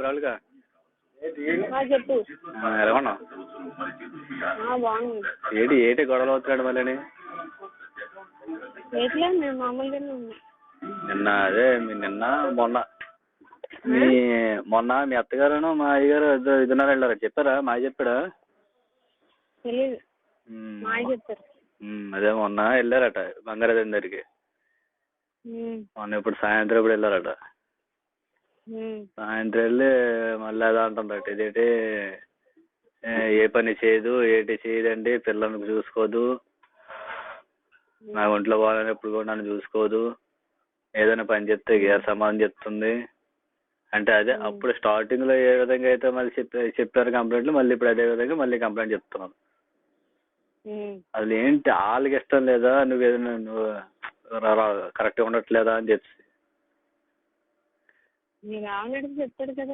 ప్రవళిక చెప్పు. ఎలా ఉన్నావు? బాగుంది. ఏటి గొడవలు అవుతున్నాడు మళ్ళీ? నేను మామూలుగానే ఉన్నా. నిన్న మొన్న మీ అత్తగారు మా అయ్యగారు ఇద్దరు వెళ్ళారా? చెప్పారా? మా చెప్పాడా? తెలీదు. చెప్పారు. అదే మొన్న వెళ్ళారట బంగారాజన్ దగ్గరికి. మొన్న ఇప్పుడు సాయంత్రం ఇప్పుడు వెళ్ళారట. సాయంత్రం వెళ్ళి మళ్ళీ అదే అంటుందట, ఇదేంటి ఏ పని చేయదు, ఏంటి చేయదండి, పిల్లల్ని చూసుకోదు, నా ఒంట్లో బాగాలేనప్పుడు కూడా నన్ను చూసుకోదు, ఏదైనా పని చెప్తే సమాధానం చెప్తుంది అంటే. అదే అప్పుడు స్టార్టింగ్ లో ఏ విధంగా అయితే మళ్ళీ చెప్పారు కంప్లైంట్లు, మళ్ళీ ఇప్పుడు అదే విధంగా మళ్ళీ కంప్లైంట్ చెప్తున్నాను. అసలు ఏంటి వాళ్ళకి ఇష్టం లేదా, నువ్వేదైనా నువ్వు కరెక్ట్గా ఉండట్లేదా అని చెప్పి చెప్తాడు కదా.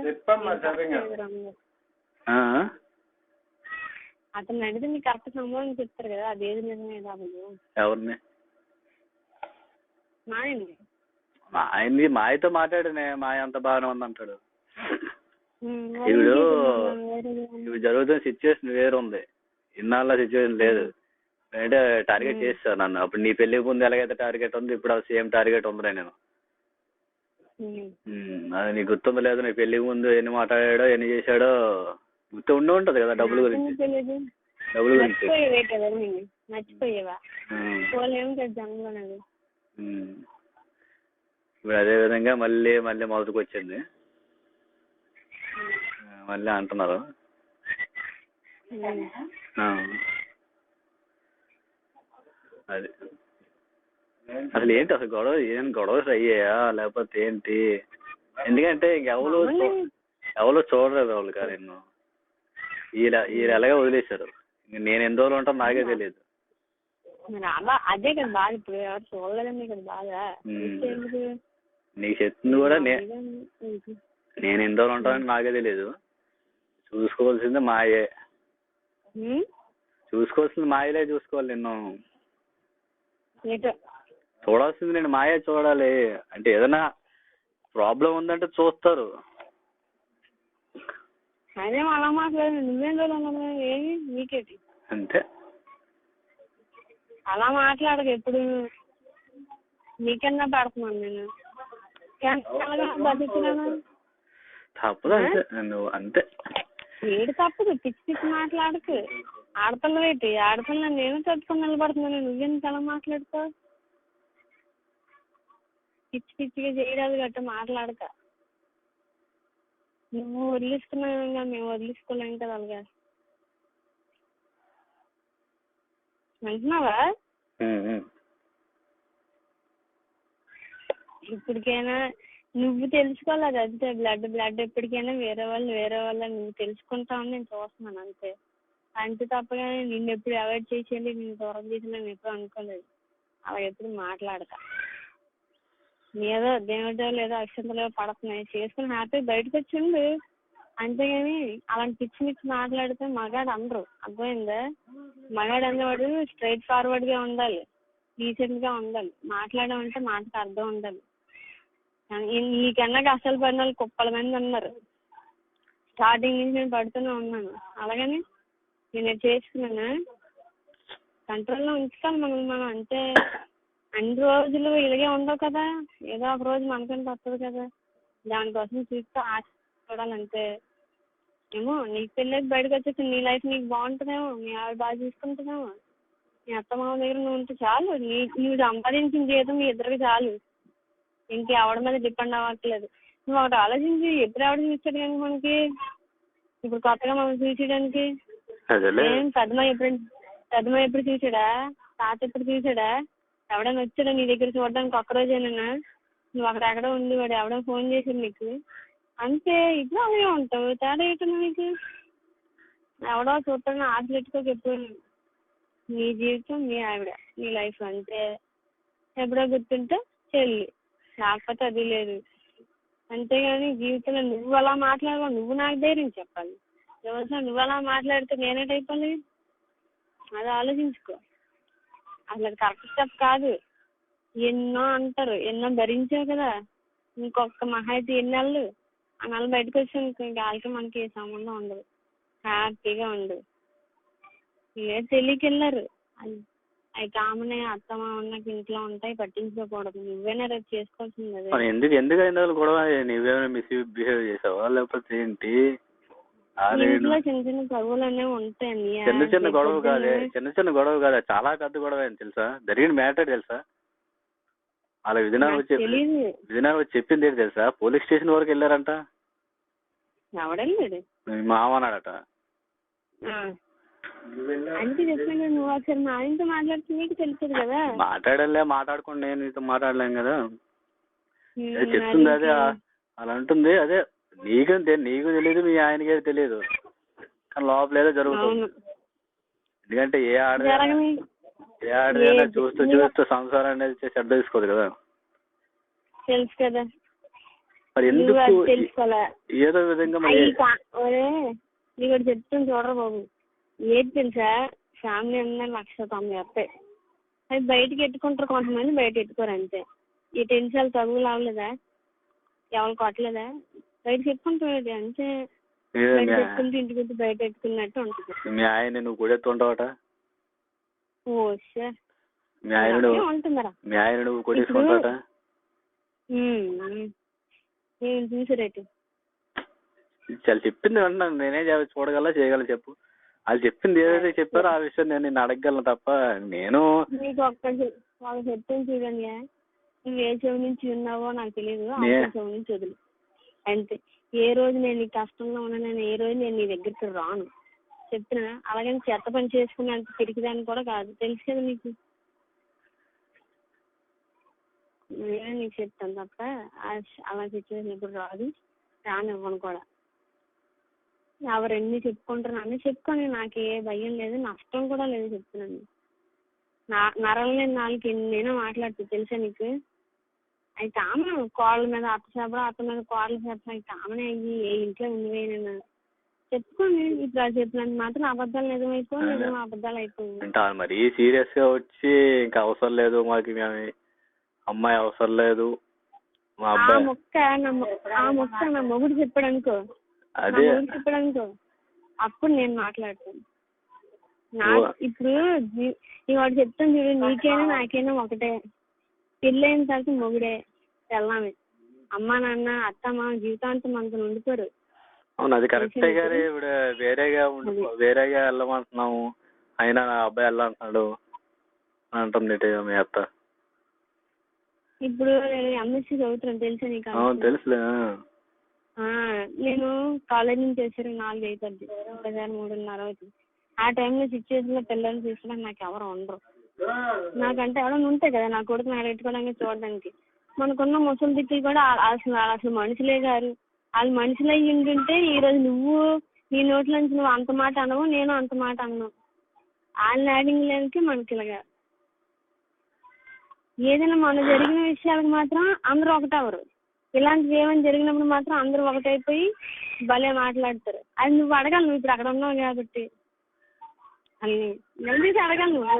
అతను అడిగితే నీకు కరెక్ట్ సంభవం చెప్తారు కదా, అదేది నిజమే కాదు. ఎవరిని? మాయండి. మాయతో మాట్లాడనే, మాయ అంత బాగానే ఉందంటాడు. ఇప్పుడు జరుగుతున్న సిచ్యువేషన్ వేరు ఉంది, ఇన్నాళ్ళ సిచ్యువేషన్ లేదు. అంటే టార్గెట్ చేస్తాను నన్ను. అప్పుడు నీ పెళ్లికి ముందు ఎలాగైతే టార్గెట్ ఉంది, ఇప్పుడు సేమ్ టార్గెట్ ఉంది. నేను అది నీకు గుర్తుందో లేదో, నీ పెళ్లికి ముందు ఎన్ని మాట్లాడాడో ఎన్ని చేశాడో ఉండి ఉంటది కదా. డబ్బుల గురించి మర్చిపోయేవా? ఇప్పుడు అదే విధంగా మళ్ళీ మొదటికి వచ్చింది, మళ్ళీ అంటున్నారు. అది అసలు ఏంటి, అసలు గొడవ అయ్యాయా లేకపోతే ఏంటి? ఎందుకంటే ఇంకెవరు చూడలేదు వాళ్ళు కాదు. నిన్ను వీళ్ళు ఎలాగే వదిలేశారు. నేను ఎన్ని రోజులు ఉంటాను నాకే తెలియదు. అదే కదా బాధ. ఇప్పుడు ఎవరు చూడలేదని కదా బాధ. నీకు చెప్తుంది కూడా నేను ఎన్ని రోజులు ఉంటానని నాకే తెలియదు. చూసుకోవాల్సింది మాయే, మాయలే చూసుకోవాలి. నిన్ను చూడాల్సింది నేను మాయే చూడాలి. అంటే ఏదైనా ప్రాబ్లం ఉందంటే చూస్తారు. అదే అలా మాట్లాడు. నువ్వేం రోజులు ఏమి నీకేటి అంతే, అలా మాట్లాడక. ఎప్పుడు నీకన్నా పడుతున్నాను నేను, బతుకుతున్నాను. తప్పదు అంతే, నువ్వు అంతే. ఏడు తప్పదు, పిచ్చి పిచ్చి మాట్లాడకు. ఆడపిల్ల ఏంటి? ఆడపిల్ల నేను తట్టుకుని నిలబడుతున్నాను, నువ్వెందుకు అలా మాట్లాడుతావు? పిచ్చి పిచ్చిగా చేయడాలు గట్ట మాట్లాడక. నువ్వు వదిలిస్తున్నావు, మేము వదిలించుకోలేం కదా అలాగా. అంటున్నావా? ఇప్పటికైనా నువ్వు తెలుసుకోవాలి. అంతే, బ్లడ్ ఎప్పటికైనా వేరే వాళ్ళ నువ్వు తెలుసుకుంటావని నేను చూస్తున్నాను అంతే. అంతే తప్పగానే నిన్ను ఎప్పుడు అవాయిడ్ చేసేయాలి, నిన్ను దూరం చేసి నేను ఎప్పుడు అనుకోలేదు. అలా ఎప్పుడు మాట్లాడక. ఏదో దేవుడో లేదో అక్షంతలో పడుతున్నాయి చేసుకుని హ్యాపీ బయటకు వచ్చిండు. అంతేగాని అలాంటి పిచ్చి మిచ్చి మాట్లాడితే మగాడు అనరు. అర్థమైందా? మగాడు అనేవాడు స్ట్రైట్ ఫార్వర్డ్ గా ఉండాలి, డీసెంట్ గా ఉండాలి. మాట్లాడామంటే మాటకు అర్థం ఉండాలి. నీకన్నాక అసలు పడిన వాళ్ళు కుప్పల మంది ఉన్నారు. స్టార్టింగ్ నుంచి నేను పడుతూనే ఉన్నాను. అలాగని నేను చేసుకున్నాను. కంట్రోల్లో ఉంచుతాను మనం అంటే. అన్ని రోజులు ఇలాగే ఉండవు కదా, ఏదో ఒక రోజు మనకంటే వస్తుంది కదా. దానికోసం చూస్తూ ఆశ చూడాలంటే. ఏమో నీకు పెళ్ళకి బయటకు వచ్చేసి నీ లైఫ్ నీకు బాగుంటుందేమో, మీ ఆవిడ బాగా చూసుకుంటుందేమో, మీ అత్తమామ దగ్గర నువ్వు ఉంటే చాలు. నువ్వు సంపాదించిన జీవితం మీ ఇద్దరికి చాలు, ఇంకెవడి మీద డిపెండ్ అవ్వట్లేదు. నువ్వు ఒకటి ఆలోచించి, ఎప్పుడు ఎవడ చూసాడు కానీ మనకి ఇప్పుడు కొత్తగా మనం చూసేయడానికి? పెద్దమ్మ ఎప్పుడు చూసాడా? తాత ఎప్పుడు చూసాడా? ఎవడైనా వచ్చాడా నీ దగ్గర చూడడానికి? ఒక్కరోజేనా? నువ్వు అక్కడ ఎక్కడ ఉండి వాడు ఎవడో ఫోన్ చేసాడు నీకు అంతే. ఇప్పుడు అలాగే ఉంటావు. తేడా ఏంటన్నా నీకు? ఎవడో చూడటాన్ని ఆశ పెట్టుకోక. ఎప్పుడు నీ జీవితం, మీ ఆవిడ, నీ లైఫ్ అంతే. ఎప్పుడో గుర్తుంటే చెల్లి, లేకపోతే అది లేదు. అంతేగాని జీవితంలో నువ్వు అలా మాట్లాడాలి, నువ్వు నాకు ధైర్యం చెప్పాలి. ఎవరితో నువ్వు అలా మాట్లాడితే నేనేటైపోయి? అది ఆలోచించుకో. అసలు అది కరెక్ట్ స్టెప్ కాదు. ఎన్నో అంటారు, ఎన్నో భరించావు కదా. ఇంకొక మహా అయితే ఎన్ని నెలలు అన్నాళ్ళు బయటకు వచ్చాను ఇంకా వాళ్ళకి మనకి ఏ సంబంధం ఉండదు, హ్యాపీగా ఉండదు. ఏ తెలియకెళ్ళారు అవి కామనే, అత్తమ్మ నాకు ఇంట్లో ఉంటాయి పట్టించుకోకూడదు, నువ్వేనా రేపు చేసుకోవాల్సింది. అదే ఎందుకు అయిన గొడవ? నువ్వేమైనా మిస్బిహేవ్ చేసావా లేకపోతే ఏంటి? ఇంట్లో చిన్న చిన్న గొడవలు అనేవి ఉంటాయండి. చిన్న చిన్న గొడవ కాదే, చాలా పెద్ద గొడవ అని తెలుసా? జరిగిన మ్యాటర్ తెలుసా? అలా విజయనగరం వచ్చి చెప్పింది ఏంటి తెలుసా? పోలీస్ స్టేషన్ వరకు వెళ్ళారంట. ఎవడెళ్ళాడు? మామ అన్నాడట. అంటే చెప్పాను, నువ్వు ఒకసారి మా ఆయనతో మాట్లాడుతుంది నీకు తెలుస్తుంది కదా. మాట్లాడుకోండి, నేను నీతో మాట్లాడలేం కదా. చెప్తుంది అదే, అలా అంటుంది. అదే నీకు తెలియదు, మీ ఆయనకే తెలియదు, కానీ లోపల ఏదో జరుగుతుంది. ఎందుకంటే ఏ ఆడదైనా చూస్తూ సంసారం అనేది చెడ్డ తీసుకోదు కదా. తెలుసు కదా, మరి ఎందుకు తెలుసుకోలే ఏదో విధంగా నీకు చెప్తాను చూడరు బాబు. ఏది తెలుసా, ఫ్యామిలీ అన్న 190 అది బయటకి ఎట్టుకుంటారు, కొంతమంది బయట ఎట్టుకోరు అంతే. ఈ టెన్షన్ తగులు అవ్వలేదా, ఎవరు కొట్టలేదా, బయట చెప్పుకుంటాడు అంతే. చెప్పుకుంటే ఇంటికి వచ్చి బయట ఎట్టుకున్నట్టు ఉంటుంది. మీ ఆయన నువ్వు కూడా ఎత్తుంటావట. ఓ సార్, ఉంటుందరా మీ ఆయన నువ్వు కూడా తీసుకుంటావట. నేను చూసారేటి చాలా చెప్పింది అంటున్నాను, నేనే చూడగల చేయగల చెప్పు. వాళ్ళు చెప్పింది ఏదైతే చెప్పారో ఆ విషయం నేను నిన్ను అడగగలను తప్ప నేను నీకు వాళ్ళు చెప్తాను చూడండి. నువ్వు ఏ చెవి నుంచి ఉన్నావో నాకు తెలియదు, ఆ చెవి నుంచి వదిలి అంతే. ఏ రోజు నేను నీ కష్టంలో ఉన్నాను, ఏ రోజు నేను నీ దగ్గరికి రాను చెప్తున్నా. అలాగే చెత్త పని చేసుకున్నంత తిరిగిదాన్ని కూడా కాదు, తెలుసు కదా నీకు. నేనే నీకు చెప్తాను తప్ప అలా సిచ్యువేషన్ ఇప్పుడు రాదు, రానివ్వను కూడా. ఎవరెన్ని చెప్పుకుంటారు అన్నీ చెప్పుకొని నాకు ఏ భయం లేదు, నష్టం కూడా లేదు చెప్తున్నాను. నరలు నేను 4 ఎన్నైనా మాట్లాడుతుంది తెలుసా నీకు. అవి కామన్, కోళ్ళ మీద అత్త మీద కోళ్ళ చేస్తాను, అవి కామనే. అయ్యి ఏ ఇంట్లో ఉండివే నేను చెప్పుకోండి. ఇప్పుడు అది చెప్పినంత మాత్రం అబద్ధాలు నిజమైపోయి, నిజం అబద్ధాలు అయిపోయింది. మరీ సీరియస్ గా వచ్చి ఇంకా అవసరం లేదు మాకు, అమ్మాయి అవసరం లేదు, ఆ మొక్క నా మొగుడు చెప్పాడు అనుకో, అప్పుడు నేను మాట్లాడతాను. ఇప్పుడు వాడు చెప్తాను చూడు, నీకైనా నాకైనా ఒకటే, పెళ్ళైన తర్వాత మొగుడే వెళ్ళామే. అమ్మ నాన్న అత్త మామ జీవితాంతం మనతో ఉండిపోరు. అవును, అది కరెక్టే. కానీ ఇప్పుడు వేరేగా వెళ్ళమంటున్నాము, అయినా నా అబ్బాయి వెళ్ళాలంటున్నాడు అంటుంది మీ అత్త. ఇప్పుడు నేను ఎంఎస్సీ చదువుతున్నాను తెలుసా నీకు? తెలుసులే. నేను కాలేజ్ నుంచి వచ్చారు 4 అవుతుంది, 3:30 అవుతుంది. ఆ టైంలో సిచ్యువేషన్ లో పిల్లల్ని తీసుకోవడానికి నాకు ఎవరు ఉండరు. నాకంటే ఎవరైనా ఉంటాయి కదా నా కొడుకు నా పెట్టుకోవడానికి చూడడానికి. మనకున్న ముసలి దిక్కులు కూడా అసలు మనుషులే గారు. వాళ్ళు మనుషులు అయ్యి ఉంటుంటే ఈ రోజు నువ్వు నీ నోట్లోంచి నువ్వు అంత మాట అనవు, నేను అంత మాట అన్నావు. వాళ్ళని యాడింగ్ లేనికి మనకి ఇలాగా ఏదైనా మన జరిగిన విషయాలకు మాత్రం అందరూ ఒకటవరు. ఇలాంటివి ఏమైనా జరిగినప్పుడు మాత్రం అందరూ ఒకటైపోయి భలే మాట్లాడతారు. అది నువ్వు అడగాలి, నువ్వు ఇప్పుడు అక్కడ ఉన్నావు కాబట్టి. అన్ని నిలదీసి అడగాలి నువ్వు.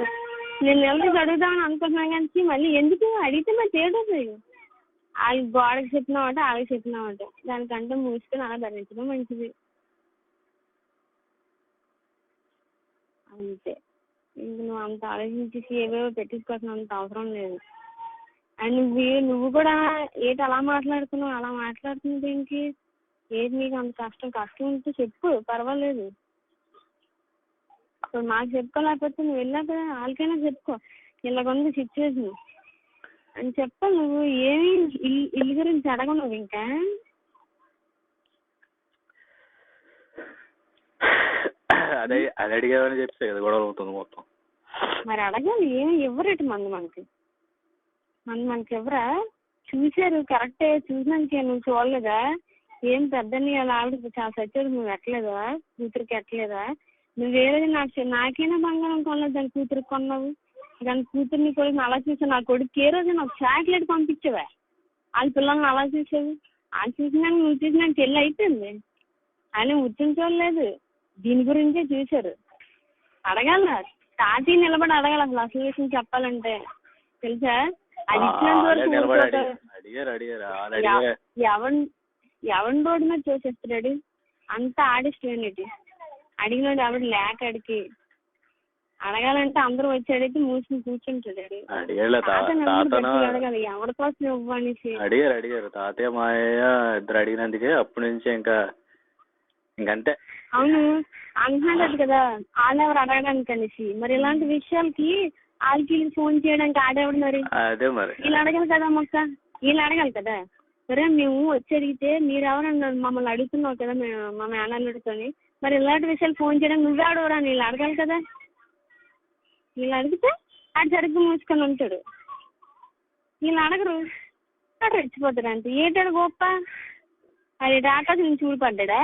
నేను నిలదీసి అడుగుదామని అనుకుంటున్నాను కానీ మళ్ళీ ఎందుకు అడిగితే మరి చేయలేదు. వాళ్ళకి గోడకి చెప్పినామంట, వాళ్ళకి చెప్పినామంట, దానికంటే మూసుకొని అలా భరించడం మంచిది అంతే. ఇంక నువ్వు అంత ఆలోచించి ఏవేవో పెట్టించుకోవాల్సినంత అవసరం లేదు. అండ్ నువ్వు కూడా ఏంటి అలా మాట్లాడుతున్నావు, అలా మాట్లాడుతుంది దేనికి? ఏది నీకు అంత కష్టం ఉంటే చెప్పు, పర్వాలేదు. ఇప్పుడు మాకు చెప్పుకోలేకపోతే నువ్వు వెళ్ళాక వాళ్ళకైనా చెప్పుకో, ఇలాగుంది సిచ్యువేషన్ అని చెప్పాలి. నువ్వు ఏమి ఇల్లు గురించి అడగవు నువ్వు ఇంకా. అదే అడిగేవని చెప్తే కదా గొడవ అవుతుంది మొత్తం. మరి అడగాలి, ఏమి ఇవ్వరేటి మనకి ఎవరా? చూసారు కరెక్టే, చూసినాక నువ్వు చూడలేదా? ఏం పెద్దని అలా ఆవిడ చాలా సచ్చేది, నువ్వు ఎట్టలేదా? కూతురికి ఎట్టలేదా? నువ్వు వేరేది నాకైనా బంగారం కొనలేదు, దాని కూతురికి కొన్నావు. దాని కూతుర్ని కొడుకుని అలా చూసావు. నా కొడుకు ఏ రోజు నాకు చాక్లెట్ పంపించావా? వాళ్ళ పిల్లల్ని అలా చూసావు. వాళ్ళు చూసినాక నువ్వు చూసినాక పెళ్ళి అయిపోయింది. ఆయన గుర్తించలేదు, దీని గురించే చూశారు. అడగాల, తాతి నిలబడి అడగాలి అసలు విషయం చెప్పాలంటే తెలుసా. అది ఇచ్చినంత వరకు ఎవరిని రోడ్డు మీద చూసేస్తున్నాడు? అంత ఆడిష్టమేంటి? అడిగినాడు ఎవడు లేక అడిగి అడగాలంటే అందరూ వచ్చి అడిగితే మూసుకుని కూర్చుంటాడు. అడగాలి ఎవరి కోసం ఇవ్వు అనేసి. అడిగారు తాతయ్య మాయ ఇద్దరు అడిగినందుకే అప్పటి నుంచి ఇంకంతే. అవును అంటున్నాడు కదా వాళ్ళు ఎవరు అడగడానికి అనేసి. మరి ఇలాంటి విషయాలకి వాళ్ళకి ఫోన్ చేయడానికి ఆడేవాడు మరి. అదే మరి వీళ్ళు అడగాలి కదా మొక్క, వీళ్ళు అడగాలి కదా. సరే మేము వచ్చి అడిగితే మీరు ఎవరన్నా మమ్మల్ని అడుగుతున్నావు కదా మా మేనల్లుడితోని, మరి ఇలాంటి విషయాలు ఫోన్ చేయడానికి నువ్వే అడవరా? వీళ్ళు అడగాలి కదా. వీళ్ళు అడిగితే ఆడు సరిగ్గా మూసుకొని ఉంటాడు. వీళ్ళు అడగరు, అటు రెచ్చిపోతాడు. అంతే ఏటాడు గొప్ప అది ఆకాశం నుంచి ఊడిపడ్డా.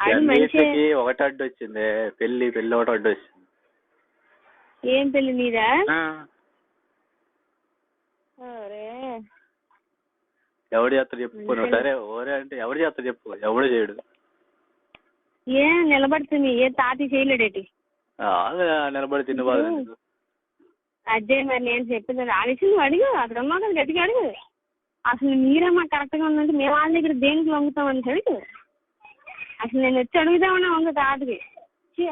అది మంచి ఒకటి అడ్డు వచ్చింది, పెళ్లి ఒకటి అడ్డు వచ్చింది. ఏం పెళ్లి నీదా? ఎవడు చేస్తాడు చెప్పు. సరే ఓరే అంటే ఎవడు చేస్తాడు చెప్పు. ఎవడు చేయడు. ఏ నిలబడుతుంది ఏ తాతి చేయలేడేటి నిలబడి తిన్న బాధ. అదే మరి నేను చెప్పింది ఆ విషయం నువ్వు అడుగు. అక్కడ ఉన్నా కదా గట్టిగా అడుగు. అసలు మీరేమా కరెక్ట్ గా ఉందంటే మేము వాళ్ళ దగ్గర దేనికి వంగుతామని అడుగు. అసలు నేను వచ్చి అడుగుదామన్నా వంగ తాతకి.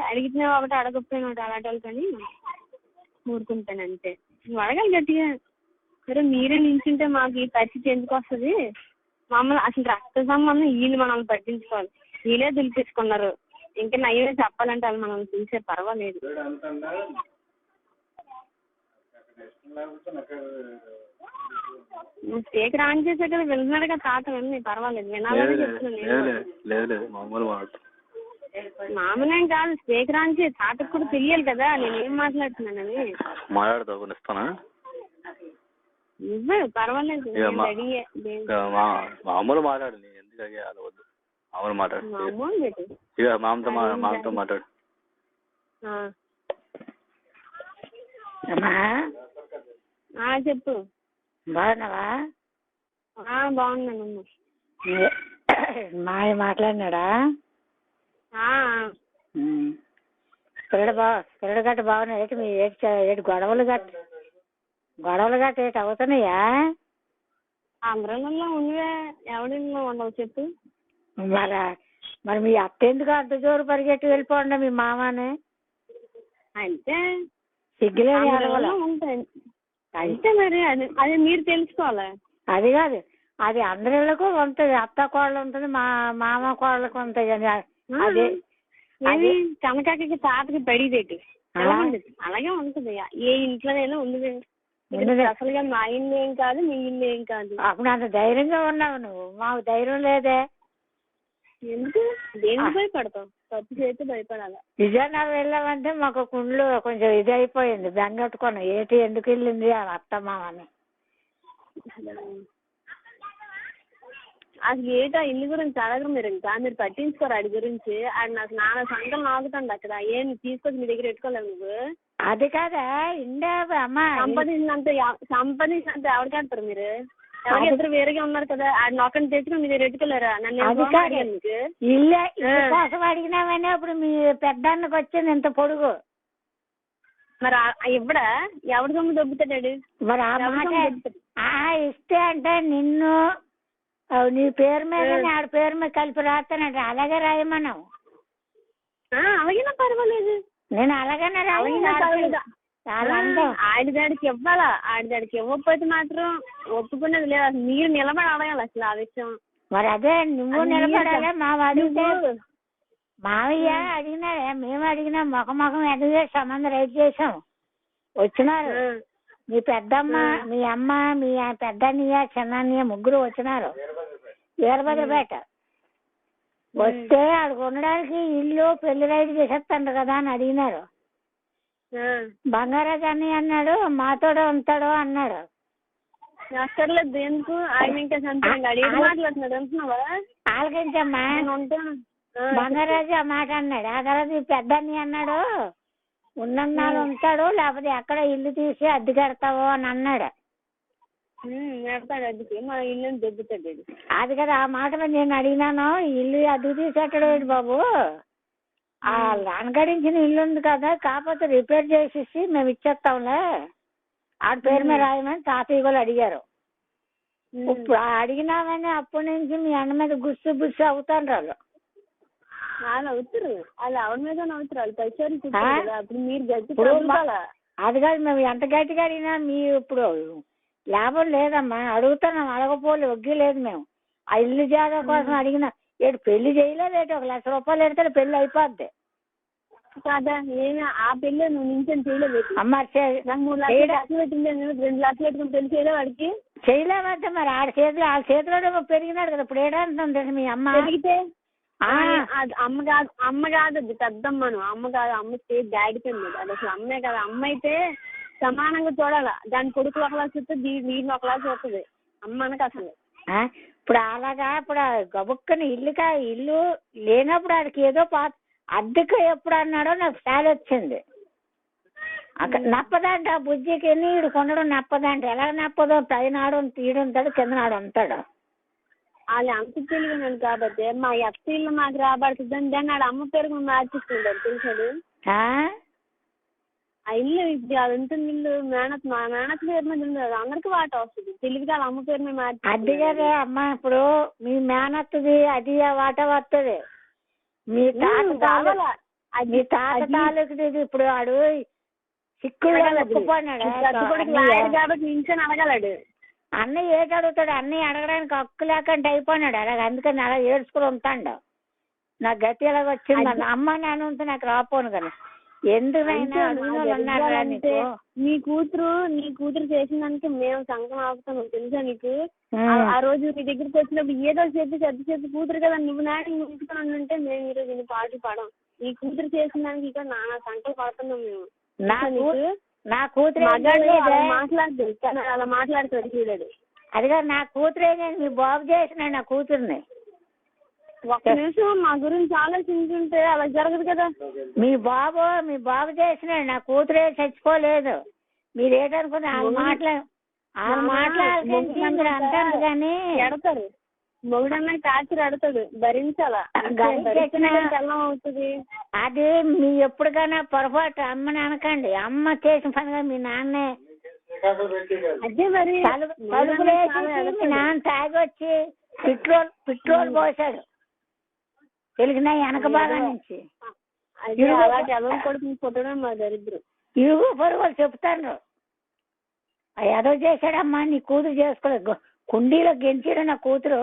అడిగితే ఒకటి అడగకపోయినా ఒకటి అలాంటి వాళ్ళు కానీ ఊరుకుంటాను అంతే. నువ్వు అడగాలి గట్టిగా. సరే మీరే నించుంటే మాకు ఈ పరిస్థితి ఎందుకు వస్తుంది? మమ్మల్ని అసలు రక్త సంబంధం వీళ్ళు మనల్ని పట్టించుకోవాలి. వీళ్ళే దులిపించుకున్నారు. ఇంకా నయ్యే చెప్పాలంటే వాళ్ళు మనల్ని చూసే పర్వాలేదు. స్పీకర్ ఆన్ చేసే కదా వింటున్నాడు కదా తాత. విని పర్వాలేదు వినాలని చెప్తున్నాను. మామూలేం కాదు స్పీకర్ ఆన్ చేసి తాతకు కూడా తెలియాలి కదా నేను ఏం మాట్లాడుతున్నానని. ఇవ్వు పర్వాలేదు. మామూలు మాట్లాడు. ఎందుకు వద్దు మామూలు మాట్లాడు. మామతో మాట్లాడు. చెప్పు. బాగున్నావా? బాగున్నాను. మాయ మాట్లాడినాడా? పిల్లడు గట్ట బాగున్నాడు. మీ ఏటి గొడవలు గట్ట ఏటి అవుతున్నాయా? అమరావతిలో ఉండవే ఎవడిలో ఉండవు చెప్పు. మరి మీ అత్త ఎందుకు అంత జోరు పరిగెట్టి వెళ్ళిపోండి మీ మామని? అంటే సిగ్గులేని ఉంటాయి అంటే మరి అది మీరు తెలుసుకోవాలి. అది కాదు, అది అందరిళ్ళకు ఉంటది. అత్త కోళ్ళు ఉంటుంది, మామ కోళ్ళకు ఉంటాయి. అదే అది కనకాకి తాతకి పడిదేటి అలాగే ఉంటది. ఏ ఇంట్లోనైనా ఉండదు. అసలుగా మా ఇల్లు ఏం కాదు మీ ఇల్లు ఏం కాదు. అప్పుడు అంత ధైర్యంగా ఉన్నావు నువ్వు. మాకు ధైర్యం లేదే. ఎందుకు దేనికి భయపడతావు? తప్పు చేస్తే భయపడాలి. విజయనగరం వెళ్ళామంటే మాకు కుండ్లు కొంచెం ఇది అయిపోయింది. బెంగట్టుకున్నాం ఏటి ఎందుకు వెళ్ళింది అత్తమ్మామని. అసలు ఏటా ఇల్లు గురించి అడగరు మీరు. ఇంకా మీరు పట్టించుకోరు ఆడి గురించి. ఆడు నాకు నాన్న సంకలు నాగుతాండి అక్కడ. ఏం తీసుకొచ్చి మీ దగ్గర పెట్టుకోలేవు నువ్వు. అది కాదా ఇండే అమ్మా సంపాదించినంత ఎవరు కడతారు మీరు? ఎవరి ఇద్దరు వేరుగా ఉన్నారు కదా. ఆడిని ఒకరిని తెచ్చుకుని మీ దగ్గర పెట్టుకోలేరా? నన్ను ఇల్లే కోసం అడిగినామని అప్పుడు మీ పెద్దానికి వచ్చింది ఇంత పొడుగు. మరి ఇవ్వడా? ఎవరి సొమ్ము దొబ్బుతాడు? మరి ఆ మాట ఇస్తే అంటే నిన్ను నీ పేరు మీద ఆడ పేరు మీద కలిపి రాస్తానంటే అలాగే రాయమన్నావు. అలాగే పర్వాలేదు. నేను అలాగనే ఆడిదాడికి ఇవ్వాలా? ఆడిదాడికి ఇవ్వకపోతే మాత్రం ఒప్పుకునేది లేదు. అసలు మీరు నిలబడి అడగాలి అసలు ఆ విషయం. మరి అదే నువ్వు నిలబడాలి. మావయ్య అడిగినాడే, మేము అడిగినాం. ముఖం ఎదుగు సంబంధం రైతు చేసాం. వచ్చినారు మీ పెద్దమ్మ, మీ అమ్మ, మీ పెద్దన్నయ్య, చిన్నన్నయ్య ముగ్గురు వచ్చినారు వీరభద్రపేట. వస్తే ఆడికి ఉండడానికి ఇల్లు పెళ్లి రైతు చేసేస్తాడు కదా అని అడిగినారు. బంగారాజు అన్నయ్య అన్నాడు మాతోడే ఉంటాడు అన్నాడు. అక్కర్లేదు ఎందుకు ఆయన ఇంకా మాట్లాడుతున్నాడు అంటున్నావా? ఆలకించమ్మా. బంగారాజు ఆ మాట అన్నాడు. ఆ తర్వాత ఈ పెద్దన్నయ్య అన్నాడు ఉన్నన్నాళ్ళు ఉంటాడు లేకపోతే ఎక్కడ ఇల్లు తీసి అద్దె కడతావో అని అన్నాడు. అద్దెకి మా ఇల్లు దొబ్బుతాడు. అది కదా ఆ మాటలో నేను అడిగినాను. ఇల్లు అద్దెకు తీసేటాడు బాబు, ఆ అనగడించిన ఇల్లు ఉంది కదా కాకపోతే రిపేర్ చేసేసి మేము ఇచ్చేస్తాంలే ఆడ పేరు మీద రాయమని తాతయ్య కూడా అడిగారు. ఇప్పుడు అడిగినామని అప్పటి నుంచి మీ అన్న మీద గుస్సు బుస్సు అవుతారు వాళ్ళు. వాళ్ళు అవుతారు, వాళ్ళు ఆవిడ మీద అవుతారు, వాళ్ళు పైసలు అప్పుడు మీరు గట్టి ఇప్పుడు అది కాదు, మేము ఎంత గట్టిగా అడిగినా మీ ఇప్పుడు లాభం లేదమ్మా. అడుగుతున్నాం, అడగపోలే ఒగ్గి లేదు. మేము ఆ ఇల్లు జాగా కోసం అడిగినా ఏడు పెళ్లి చేయలేదు, ఏంటి 1 లక్ష రూపాయలు ఎడితే పెళ్లి అయిపోద్ది కదా. ఏమి ఆ పెళ్ళి నువ్వు నించొని చేయలేదు. అమ్మ 3 లక్షలు పెట్టింది, 2 లక్షలు పెట్టుకుని పెళ్లి చేయలేదు వాడికి. చేయలేమంటే మరి వాళ్ళ చేతిలో పెరిగినాడు కదా. ఇప్పుడు ఏడంటుంది మీ అమ్మ పెరిగితే అమ్మ కాదు అది పెద్దమ్మను, అమ్మ కాదు. అమ్మ స్టేజ్ దాడిపోయింది, అది అసలు అమ్మే కదా. అమ్మ అయితే సమానంగా చూడాల. దాని కొడుకు ఒకలా చూస్తే వీళ్ళు ఒకలా చూస్తుంది అమ్మ అనకు అసలు. ఇప్పుడు అలాగా ఇప్పుడు గబుక్కని ఇల్లు లేనప్పుడు ఆడికి ఏదో అద్దెకు ఎప్పుడు అన్నాడో నాకు సారి వచ్చింది. అక్కడ నప్పదంట బుజ్జికి ఈడు కొనడం నప్పదంట. ఎలా నప్పదో పైన ఆడు తీడుంటాడు, కింద ఆడు ఉంటాడు. వాళ్ళు అంత తెలియదు కాబట్టి మా అత్త ఇల్లు మాకు రాబడుతుందని దాన్ని ఆడ అమ్మ పేరు మార్చిస్తుంటారు తెలిసాడు. ఆ ఇల్లు అది ఉంటుంది ఇల్లు మా మేనత్ పేరు మీద ఉండదు, అందరికి వాట వస్తుంది. తెలివిగా వాళ్ళ అమ్మ పేరు మీద మార్చి అది కదా అమ్మ. ఇప్పుడు మీ మేనత్తుది అది వాట వస్తుంది. మీ తాత తాలూకుది ఇప్పుడు వాడు సిక్కులు కాబట్టి నించొని అడగలడు. అన్నయ్య ఏటి అడుగుతాడు, అన్నయ్య అడగడానికి హక్కు లేకుండా అయిపోయినాడు. అలాగ అందుకని అలా ఏడ్చుకుని ఉంటాడు. నాకు గతి ఎలాగ వచ్చింది అమ్మ నాన్న ఉంటే నాకు రాపోను కదా. ఎందుకైనా నీ కూతురు చేసిన దానికి మేము సంఘం ఆపుతాం తెలుసా నీకు. ఆ రోజు నీ దగ్గరికి వచ్చినప్పుడు ఏదో చెప్పి కూతురు కదా నువ్వు నాటి ఉంచుకుని ఉంటే మేము ఈరోజు నీ పాటలు పాడాం. నీ కూతురు చేసిన దానికి ఇక నానా సంకలు పడుతున్నాం మేము. నా కూతురు మాట్లాడదు కానీ అలా మాట్లాడుతాడు చూడాడు. అదిగా నా కూతురే మీ బాబు చేసిన నా కూతుర్ని. ఒక్క నిమిషం మా గురించి ఆలోచించుంటే అలా జరగదు కదా. మీ బాబు చేసినాడు, నా కూతురే చచ్చిపోలేదు. మీరు ఏంటనుకున్నా వాళ్ళు మాట్లాడాల్సింది అంటారు కానీ ఎడతారు. మొగుడన్నా టార్చర్ అడతాడు, భరించాలా అవుతుంది. అది మీ ఎప్పటికైనా పొరపాటు అమ్మని అనకండి. అమ్మ చేసిన పనిగా మీ నాన్నే అదే మరి మీ నాన్న తాగి వచ్చి పెట్రోల్ పోసాడు తెలిగినా వెనక బాగా నుంచి. పుట్టడం మా దరిద్రం. ఇరుగు పొరుగులు చెప్తాను ఏదో చేశాడమ్మా నీ కూతురు చేసుకోలేదు. కుండీలో గెంచాడు నా కూతురు,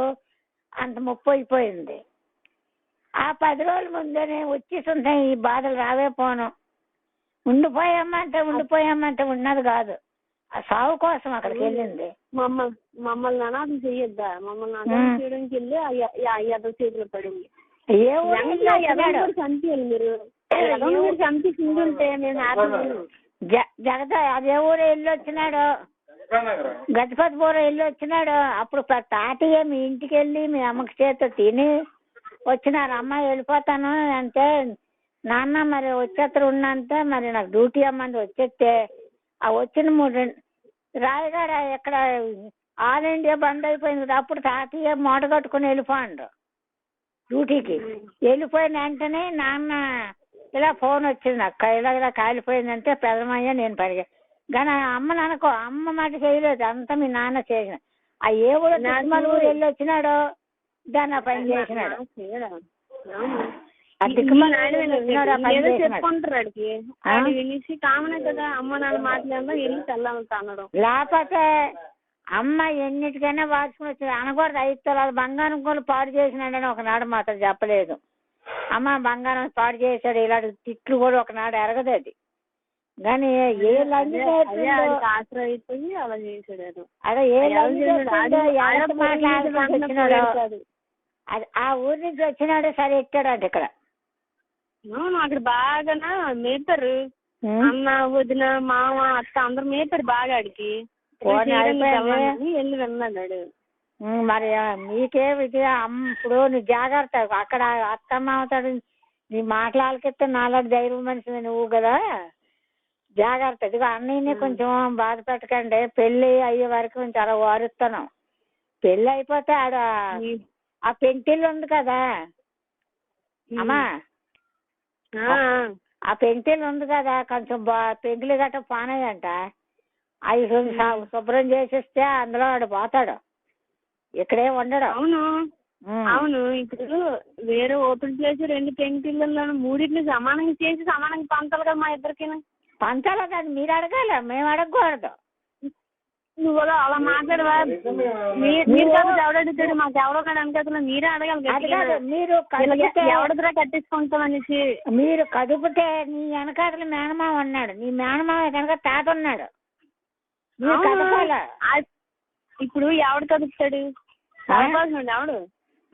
అంత ముప్పు అయిపోయింది. ఆ 10 రోజుల ముందే వచ్చేస్తుంటాయి ఈ బాధలు రావే పోను. ఉండిపోయామంటే ఉన్నది కాదు, ఆ సాగు కోసం అక్కడికి వెళ్ళింది. మమ్మల్ని అనాథం చెయ్యొద్దా? మమ్మల్ని అనాథం చేయడానికి వెళ్ళి అదో చేతిలో పడింది. ఏ ఊరు చంపేయాలి మీరు, చంపి సింగుంటే మేము జగత అదే ఊరు వెళ్ళి వచ్చినాడు, గజపతిపురం వెళ్ళి వచ్చినాడు. అప్పుడు తాతయ్య మీ ఇంటికి వెళ్ళి మీ అమ్మకి చేత తిని వచ్చినారు. అమ్మాయి వెళ్ళిపోతాను అంటే నాన్న మరి వచ్చేత్తరు ఉన్నంటే మరి నాకు డ్యూటీ అమ్మంది వచ్చేస్తే ఆ వచ్చిన 3 రాయగాడ ఎక్కడ ఆల్ ఇండియా బంద్ అయిపోయింది కదా. అప్పుడు తాతయ్య మూట కట్టుకుని వెళ్ళిపోండు డ్యూటీకి. వెళ్ళిపోయిన వెంటనే నాన్న ఇలా ఫోన్ వచ్చింది, అక్క ఇలా కాలిపోయిందంటే పెదమయ్య నేను పరిగా కానీ అమ్మని అనుకో, అమ్మ మాట చేయలేదు, అంతా మీ నాన్న చేసిన. ఆ ఏ ఊరు ఊరు వెళ్ళి వచ్చినాడో దాన్ని ఆ పని చేసినాడు. లేకపోతే అమ్మ ఎన్నిటికైనా వాడుకుని వచ్చి అనకూడదు. 5 తులాల బంగారం కూడా పాడు చేసినాడని ఒకనాడు మాత్రం చెప్పలేదు. అమ్మ బంగారం పాడు చేశాడు ఇలాంటి తిట్లు కూడా ఒకనాడు ఎరగదు. అది కానీ ఏ లంచ్ ఆశ్రయిపోయి అలా చేశాడు. అదే ఏ మాట్లాడుతున్నాడు అది ఆ ఊరి నుంచి వచ్చినాడు సరే ఎక్కాడు ఇక్కడ. అక్కడ బాగా మేపారు, అన్న వదిన మామ అత్త అందరు మేపారు బాగా. ఆడికి వెళ్ళి వెళ్ళాడు. మరి మీకే విజయ ఇప్పుడు నీ జాగ్రత్త. అక్కడ అత్తమ్మ అవుతాడు నీ మాట్లాడకిస్తే నాలాంటి ధైర్యం మనిషి నువ్వు కదా, జాగ్రత్త. ఇదిగో అన్నయ్యని కొంచెం బాధ పెట్టకండి. పెళ్లి అయ్యే వరకు కొంచెం అలా వారుస్తాను. పెళ్లి అయిపోతే ఆడ ఆ పెంటిల్లు ఉంది కదా అమ్మా, ఆ పెంటిల్లు ఉంది కదా కొంచెం పెంకులు గట్ట పానాయంట. అవి శుభ్రం చేసేస్తే అందులో ఆడు పోతాడు. ఇక్కడే ఉండడు. అవును అవును. ఇప్పుడు వేరే ఓపెన్ ప్లేస్ 2 పెంకుటిళ్ళలో 3 సమానంగా చేసి సమానంగా పంచాలి కదా మా ఇద్దరికి. పంచాలి కదా, మీరు అడగాల, మేము అడగకూడదు. నువ్వు అలా మాట్లాడవా? మీరు కాబట్టి ఎవడు అడుగుతాడు? మాకు ఎవరో కాదు అనుకోకుండా మీరే అడగాలి. మీరు ఎవరిద్దరా కట్టించుకుంటాం అనేసి. మీరు కదుపుతే నీ వెనకాతల మేనమావ ఉన్నాడు, నీ మేనమావ కనుక తాత ఉన్నాడు. ఇప్పుడు ఎవడు కదుపుతాడు? కదపాల్సిండు ఎవడు?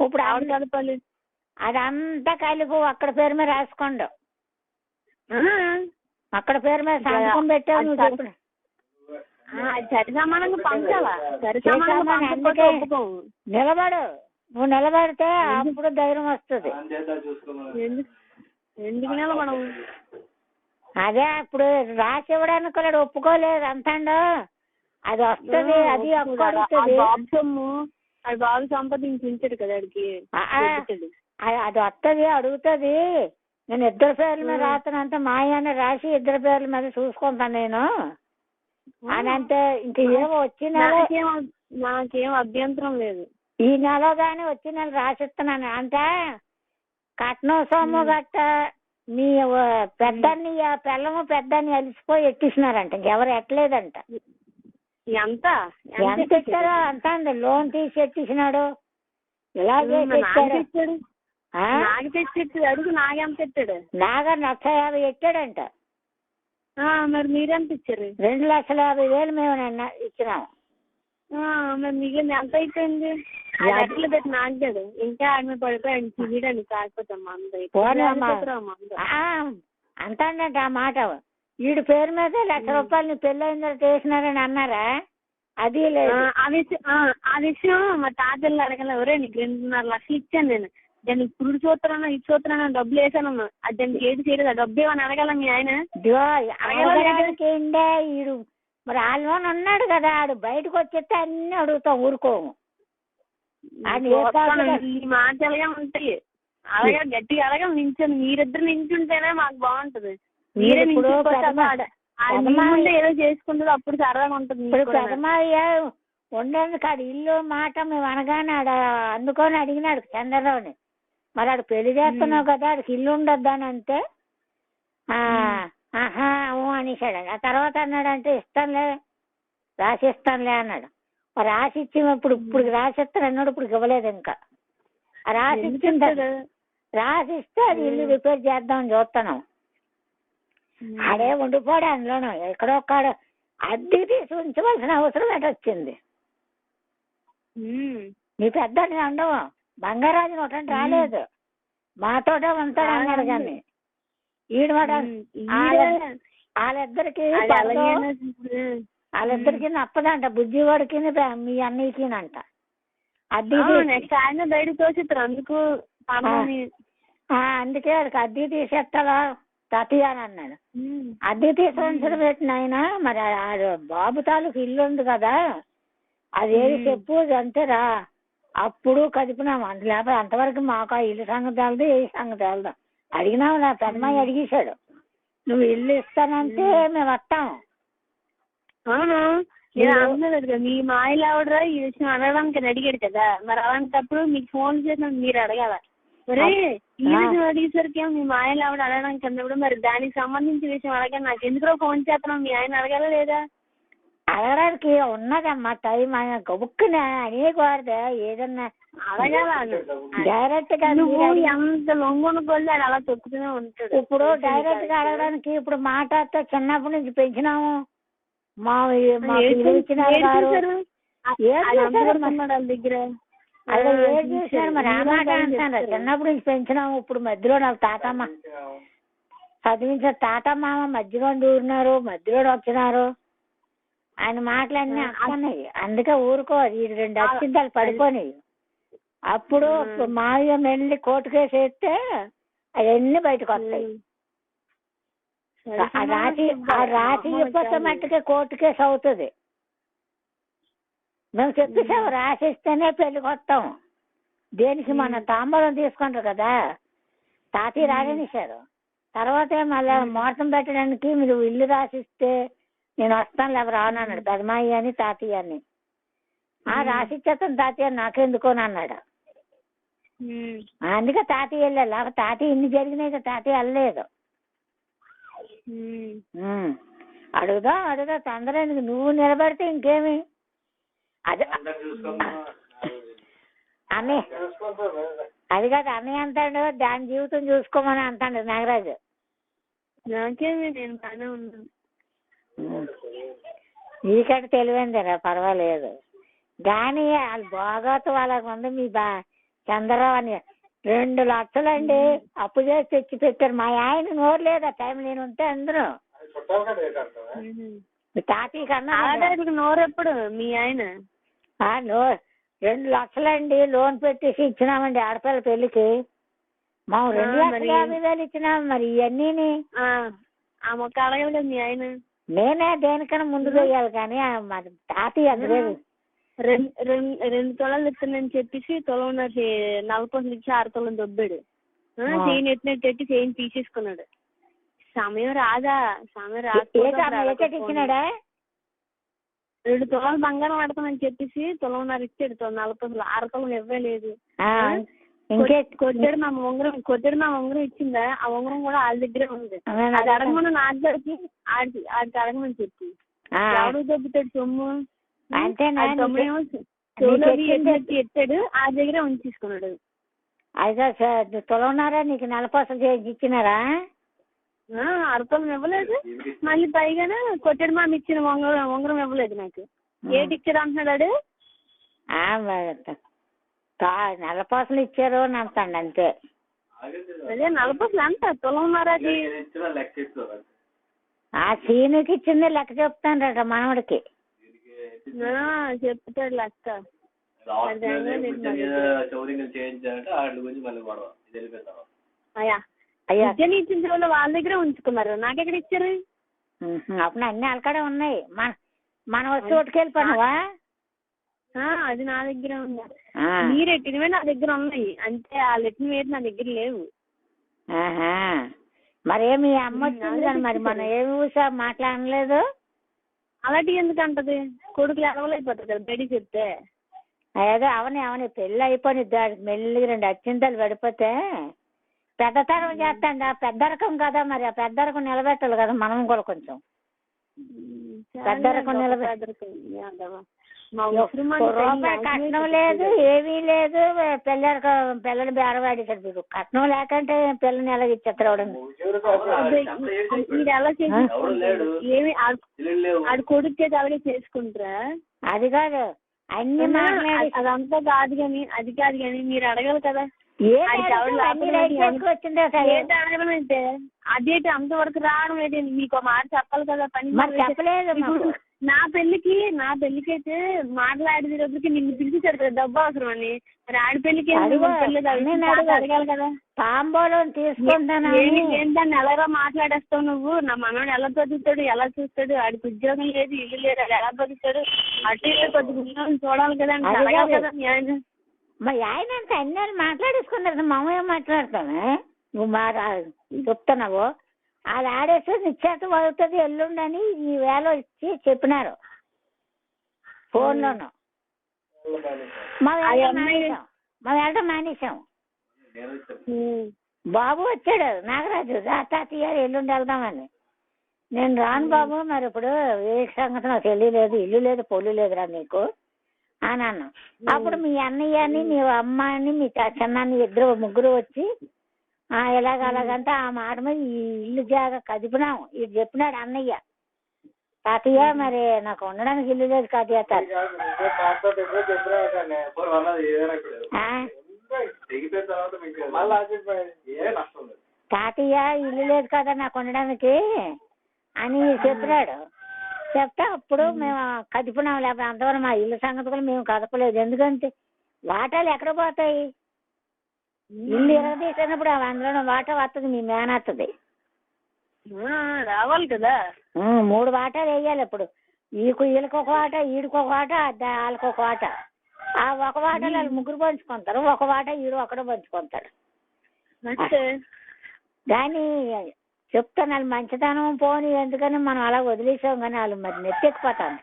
ఇప్పుడు ఎవడు కదపాలి? అదంతా కలిపి అక్కడ పేరు మీద రాసుకోండు. అక్కడ పేరు మీద సంతకం పెట్టావు నువ్వు చెప్పిన. సరి సమానంగా పంచాలా? నిలబడు, నువ్వు నిలబడితే అప్పుడు ధైర్యం వస్తుంది. ఎందుకు నిలబడం? అదే ఇప్పుడు రాసి ఇవ్వడానికి కూడా ఒప్పుకోలేదు అంటాడు. అది వస్తుంది, అది అప్పు అడుగుతుంది. అది బాగా సంపాదించాడు కదా అడికి. అది వస్తుంది, అడుగుతుంది. నేను 2 పేర్ల మీద రాస్తానంటే మాయని రాసి 2 పేర్ల మీద చూసుకుంటాను నేను అని అంటే ఇంక ఏమో వచ్చి నాకేం అభ్యంతరం లేదు. ఈ నెల కానీ వచ్చి నెల రాసిస్తున్నాను అంటే కట్నం సొమ్ము గట్ట మీ పెద్దాన్ని పిల్లము పెద్దాన్ని అలిసిపోయి ఎట్టిస్తున్నారంట. ఇంకెవరు ఎట్టలేదంట. ఎంత ఇచ్చారో అంత అండి. లోన్ తీసి ఎట్టిసినాడు. ఇలా చేసి నాకు తెచ్చి అడుగు. నాకెంత ఎట్టాడు? నాగా 1,50,000 ఎట్టాడంట. మరి మీరెంత ఇచ్చారు? 2,50,000 మేము ఇచ్చినాము. మరి మిగిలింది ఎంత అయిపోయింది? అట్లా పెట్టి నాగాడు. ఇంకా ఆమె పడిపోయాడు తిరిగాడు. కాకపోతే అంటాడంట ఆ మాట. వీడి పేరు మీద 1,00,000 రూపాయలు నీ పెళ్ళి అయిన తర్వాత వేసినారని అన్నారా? అది లేదు. ఆ విషయం మా తాతలు అడగల. ఎవరే నీకు 2.5 లక్షలు ఇచ్చాను నేను. దానికి పురుడు చూస్తున్నాను, ఇది చూస్తున్నాను, డబ్బులు వేసానమ్మా. అది దానికి ఏది చేయలేదు. ఆ డబ్బు ఏమని అడగాల మీ ఆయన? ఈడు మరి ఆల్లోనే ఉన్నాడు కదా, ఆడు బయటకు వచ్చేస్తే అన్ని అడుగుతాం, ఊరుకోము. ఈ మాటలుగా ఉంటాయి. అలాగే గట్టిగా అలాగే నించండి. మీరిద్దరు నించుంటేనే మాకు బాగుంటది. మీరే ఏదో చేసుకుంటుంది, అప్పుడు సరదాగా ఉంటుంది. ఇప్పుడు పెదమాయ్య ఉండేది కాదు ఇల్లు మాట మేము అనగానే ఆడ అందుకొని అడిగినాడు చంద్రరావుని. మరి ఆడు పెళ్లి చేస్తున్నావు కదా, ఆడికి ఇల్లు ఉండద్దు అని అంటే ఆహా అనేసాడు. ఆ తర్వాత అన్నాడంటే ఇస్తానులే, రాసిస్తానులే అన్నాడు. రాసి ఇచ్చి ఇప్పుడు రాసిస్తాను అన్నాడు. ఇప్పుడు ఇవ్వలేదు. ఇంకా రాసిస్తే అది ఇల్లు రిపేర్ చేద్దామని చూస్తున్నాం. ఆడే ఉండిపోయాడు అందులోనూ. ఎక్కడో ఒక్కడ అద్దెకి తీసి ఉంచవలసిన అవసరం వచ్చింది. నీ పెద్ద ఉండవు. బంగారాజు ఒకటి రాలేదు, మాతోటే ఉంటాడు అన్నాడు. కానీ ఈడు మాట వాళ్ళిద్దరికి నప్పదంట. బుజ్జివాడికి మీ అన్నయ్యకినంట. అద్దె బయటకు తోసిస్తారు. అందుకే వాడికి అద్దె తీసేస్తావా తాతయ్య అని అన్నాడు. అద్దె తీసుకొని పెట్టిన ఆయన మరి బాబు తాలూకు ఇల్లు ఉంది కదా, అదేది చెప్పు అంతే రా. అప్పుడు కదిపినాము. లేకపోతే అంతవరకు మాకు ఆ ఇల్లు సంగతి వెళ్దా, ఏ సంగతి వెళ్దాం. అడిగినాము. నా పెద్దమ్మాయి అడిగేశాడు, నువ్వు ఇల్లు ఇస్తానంటే మేము వస్తాము. అవును అన్నలేదు. మీ మాయలు ఆవిడరా ఈ విషయం అడగడానికి అడిగాడు కదా, మరి అలాంటప్పుడు మీకు ఫోన్ చేసిన మీరు అడగాల. మరి ఈ విషయం అడిగేసరికి మీ మాయలు ఆవిడ అడగడానికి అన్నప్పుడు మరి దానికి సంబంధించిన విషయం అడగా నాకు ఎందుకో ఫోన్ చేస్తున్నాం. మీ ఆయన అడగాల లేదా? అడగడానికి ఉన్నదమ్మా టైం. ఆయన గబుక్కునే అనేకూడదు ఏదన్నా అడగాల. డైరెక్ట్ గా ఎంత లొంగును కొల్లి అలా తొక్కుతూనే ఉంటాడు. ఇప్పుడు డైరెక్ట్ గా అడగడానికి ఇప్పుడు మాట్లాడితే చిన్నప్పటి నుంచి పెంచినాము. మా దగ్గర అలా ఏడు చూసారు. మరి ఆ మాట అంటాను. చిన్నప్పటి నుంచి పెంచినాము. ఇప్పుడు మధ్యలో నాకు తాతమ్మ చదివించిన తాతమ్మ మధ్యలో ఊరినారు, మధ్యలో వచ్చినారు. ఆయన మాటలన్నీ అక్కన్నాయి. అందుకే ఊరుకోవాలి. ఈ 2 అత్యంతాలు పడిపోయినాయి. అప్పుడు మావియ వెళ్ళి కోర్టు కేసు వేస్తే అవన్నీ బయటకు వస్తాయి. రాసి ఇప్పటి మట్టుకే కోర్టు కేసు అవుతుంది. మేము చెప్పేసాము రాసిస్తేనే పెళ్లికి వస్తాం. దేనికి మన తాంబూలం తీసుకుంటారు కదా, తాతయ్య రాగనిశారు. తర్వాత మళ్ళీ ముహూర్తం పెట్టడానికి మీరు ఇల్లు రాసిస్తే నేను వస్తాను లేక రాను అన్నాడు పెదమాయి అని తాతయ్య అని. రాసిచ్చేస్తాను తాతయ్య నాకెందుకో అన్నాడు. అందుకే తాతయ్య వెళ్ళాలి. లేకపోతే తాతయ్య ఇన్ని జరిగినాయి కదా, తాతయ్య వెళ్ళలేదు. అడుగుదా తొందర ఎందుకు, నువ్వు నిలబడితే ఇంకేమి. అదే అన్నయ్య, అది కాదు అన్నయ్య అంటాడు, దాని జీవితం చూసుకోమని అంటాడు నాగరాజు. నాకేమి, నేను బాగానే ఉన్నాను. నీకంటే తెలివైందిరా, పర్వాలేదు. కానీ వాళ్ళు బాగోతు వాళ్ళకు ఉంది. మీ చంద్రరావు అని 2 లక్షలండి అప్పు చేసి తెచ్చి పెట్టారు. మా ఆయన నోరు లేదా టైం నేను ఉంటే అందరూ తాతయ్య కన్నా నోరు ఎప్పుడు మీ ఆయన 2 లక్షలండి లోన్ పెట్టేసి ఇచ్చినామండి ఆడపిల్ల పెళ్లికి. మా 2,50,000 ఇచ్చినాము. మరి ఇవన్నీ ఆ మొక్క అడగలేదు మీ ఆయన. నేనే దేనికన్నా ముందు వేయాలి కానీ మరి తాతయ్య అందలేదు. 2 తులాలు ఇస్తానని చెప్పేసి తులం 40 ఇచ్చి 6 తులం దొబ్బాడు. చైన్ ఎత్తినట్టు ఎట్టి చైన్ తీసేసుకున్నాడు. సమయం రాదా, సమయం రాసినాడా. 2 తులాలు బంగారం ఆడతామని చెప్పేసి తులంన్నర ఇచ్చాడు. 40 6 తులం ఇవ్వలేదు. కొట్టాడు. మా ఉంగరం ఇచ్చిందా, ఆ ఉంగరం కూడా వాళ్ళ దగ్గరే ఉంది. అది అడగమని నాన్నకి ఆడికి అడగమని చెప్పి ఎవడు దొబ్బుతాడు సొమ్ము. తమ్ముడేమో ఎత్తాడు, ఆ దగ్గరే ఉంచేసుకున్నాడు. అయితే తులన్నారా నీకు 40 చేసి ఇచ్చినారా? 6 తులం ఇవ్వలేదు. మళ్ళీ పైగానే కొట్టాడు. మా ఇచ్చిన ఉంగరం ఇవ్వలేదు నాకు. ఏటి ఇచ్చాడు అంటున్నాడు. 40 ఇచ్చారు అని అంటాడు అంతే. అదే 40 ఎంత తులన్నారా? అది ఆ సీనుకి ఇచ్చింది లెక్క చెప్తాను మనవడికి. చెప్తాడు లెక్క. అయ్యా ఇచ్చిన చెవులు వాళ్ళ దగ్గరే ఉంచుకున్నారు, నాకెక్కడ ఇచ్చారు? అప్పుడు అన్ని అలకడే ఉన్నాయి. మన వచ్చి ఒట్టుకెళ్ళిపోయినావా? అది నా దగ్గర ఉంది. మీరు ఎట్టినవే నా దగ్గర ఉన్నాయి, అంటే వాళ్ళు ఎట్టినవి నా దగ్గర లేవు. మరేమి అమ్మ వచ్చింది కానీ మరి మనం ఏమి ఊసా మాట్లాడలేదు. అలాంటివి ఎందుకు అంటది? కొడుకులు ఎలవలైపోతారు కదా బయటికి చెప్తే. అదే అవని పెళ్ళి అయిపోయి మెల్లిగా 2 అచ్చింతలు పడిపోతే పెద్ద తరం చేస్తాండి. ఆ పెద్ద రకం కదా, మరి ఆ పెద్ద రకం నిలబెట్టాలి కదా మనం కూడా కొంచెం. పెద్ద రకం రూపాయి కట్నం లేదు, ఏమీ లేదు. పిల్లలు బేరవాడేసాడు. మీరు కట్నం లేకంటే పిల్లని ఎలాగ ఇచ్చేస్తారు? ఏమి ఆడు కొడుకు చేతి అలాగే చేసుకుంటారా? అది కాదు, అన్ని అదంతా కాదు కానీ, అది కాదు కానీ మీరు అడగాలి కదా. అడగమంటే అదేంటి అంతవరకు రావడం ఏంటి? మీకు మాట చెప్పాలి కదా. పని చెప్పలేదు. నా పెళ్లికి అయితే మాట్లాడేది రోజుకి నిన్ను పిలిచేసాడు కదా డబ్బు అవసరం అని. మరి ఆడి పెళ్లికి అడగాలి కదా. తాంబూలం తీసుకుంటాను ఏంటని ఎలాగో మాట్లాడేస్తావు నువ్వు. నా మనోడు ఎలా బతుకుతాడు, ఎలా చూస్తాడు? ఆడికి ఉద్యోగం లేదు, ఇల్లు లేదు, అది ఎలా బతుకుతాడు? అటు ఇల్లు కొద్దిగా చూడాలి కదా, అడగాలి కదా. మరి ఆయన అంటే అన్ని మాట్లాడేసుకున్నారు. మామయ్య మాట్లాడతాను, నువ్వు చెప్తున్నావు. అది ఆడేస్తే నిశ్చేత అవుతుంది ఎల్లుండని ఈ వేళ ఇచ్చి చెప్పినారు ఫోన్లోను. మా వెళ్ళడం మానేసాం. బాబు వచ్చాడు నాగరాజు, తాతయ్య ఎల్లుండి వెళ్దామని. నేను రాను బాబు, మరి ఇప్పుడు ఏ సంగతి నాకు తెలియలేదు, ఇల్లు లేదు పొల్లు లేదురా నీకు అని అన్నా. అప్పుడు మీ అన్నయ్యని, మీ అమ్మ అని, మీ చిన్నాన్ని 2 వచ్చి ఎలాగంటే ఆ మాట మీద ఈ ఇల్లు జాగా కదిపినాము. ఇది చెప్పినాడు అన్నయ్య. తాతయ్య మరి నాకు ఉండడానికి ఇల్లు లేదు తాతయ్య. తాతయ్య ఇల్లు లేదు కదా నాకు ఉండడానికి అని చెప్పినాడు. చెప్తే అప్పుడు మేము కదిపినాం. లేకపోతే అంతవరకు మా ఇల్లు సంగతి కూడా మేము కదపలేదు. ఎందుకంటే వాటాలు ఎక్కడ పోతాయి? ఇల్లు ఎరగదీసినప్పుడు అందులో వాటా వస్తుంది, మీ మేనత్తది రావాలి కదా. 3 వాటాలు వేయాలి. ఇప్పుడు వీళ్ళకి ఒక వాట, ఈడికి ఒక వాట, వాళ్ళకి ఒక వాట. ఆ ఒక వాటలో వాళ్ళు 3 పంచుకుంటారు, ఒక వాట ఈడు ఒక్కడే పంచుకుంటాడు. కానీ చెప్తాను వాళ్ళు మంచితనం పోని, ఎందుకని మనం అలా వదిలేసాం. కానీ వాళ్ళు మరి నెత్తెక్కిపోతాను.